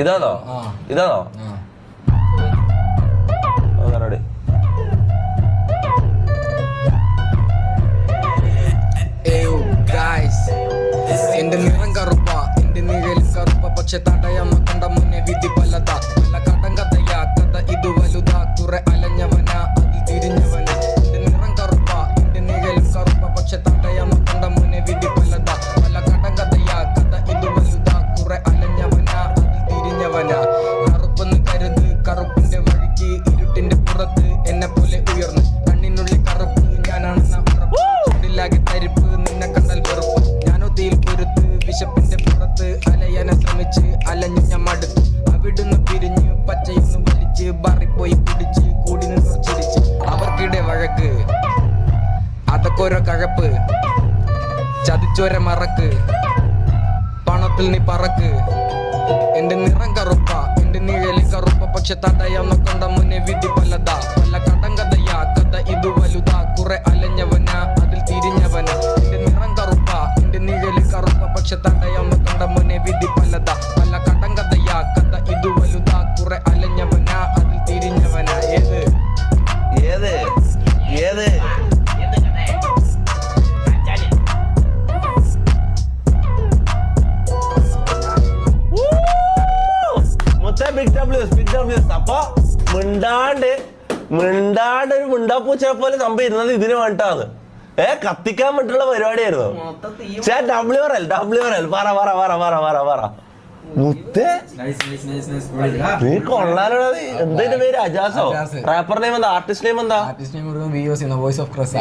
ഇതാണോ ഇതാണോ റെഡി. എന്റെ നിറം കറുപ്പ, എന്റെ നിഴലും കറുപ്പ, പക്ഷെ തടയാൻ കണ്ട മുന്നേ വിധി പലതാ. പല കടം കഥയാ, കഥ ഇത് വലുതാ. കുറെ അലഞ്ഞവനാ, അതിൽ തിരിഞ്ഞവനാ. എന്റെ നിറം കറുപ്പ, എന്റെ നിഴലും കറുപ്പ, പക്ഷെ തടയാൻ കണ്ട മുന്നേ വിധി പലതാ. പല കടം കഥയാ, കഥ ഇത് വലുതാ. കുറെ അലഞ്ഞവനാ, അതിൽ തിരിഞ്ഞവനാ. കറുപ്പെന്ന് കരുത്, കറുപ്പിന്റെ വഴിക്ക് ഇരുട്ടിന്റെ പുറത്ത് എന്നെ പോലെ ഉയർന്ന്. കണ്ണിനുള്ളിൽ കറുപ്പ്, ഞാനാണെന്ന ഉറപ്പ്. ചുണ്ടിലാകെ തരിപ്പ്, നിന്നെ കണ്ടാൽ വെറുപ്പ്. ഞാനോ തീയിൽ പൊരുത്ത്, വിശപ്പിന്റെ പുറത്ത് അലയാനെ ശ്രമിച്ച് അലഞ്ഞു ഞാൻ മടുത്തു. അവിടുന്ന് പിരിഞ്ഞ് പച്ചയൊന്ന് വലിച്ച് ബാറിപ്പോയി കുടിച്ച് കൂടി നിന്ന് ചിരിച്ച്. അവർക്കിടെ വഴക്ക്, അതൊക്കെ ഓരോ കഴപ്പ്. ചതിച്ചോര മറക്ക്, പണത്തിൽ നീ പറക്ക്. എന്റെ നിറം കറുപ്പ, എന്റെ നിഴല് കറുപ്പ, പക്ഷെ തടയാൻ കണ്ട മുന്നേ വിധി പലതാ. പല കടം കഥയാ, കഥ ഇത് വലുതാ. കുറെ അലഞ്ഞവനാ, അതിൽ തിരിഞ്ഞവനാ. എന്റെ നിറം കറുപ്പ, എന്റെ നിഴല് കറുപ്പ, പക്ഷെ തടയാൻ കണ്ട മുന്നേ വിധി പലതാ. പല കടം കഥയാ, കഥ ഇത് വലുതാ. കുറെ അലഞ്ഞവനാ, അതിൽ തിരിഞ്ഞവനാ. ഏത് ഏത് ഏത് അപ്പൊ മിണ്ടാണ്ട് ഒരു മിണ്ടാപ്പൂച്ചെ പോലെ സംഭവം ഇരുന്നത് ഇതിന് വേണ്ടാന്ന് കത്തിക്കാൻ വേണ്ടിയുള്ള പരിപാടിയായിരുന്നു. പറ മുത്തേ നീ കൊള്ളാലോ. എന്താ പേര്? അജാസോ? റാപ്പർ നെയിം എന്താ? ആർട്ടിസ്റ്റ് നെയിം എന്താ? Voice of ക്രസ.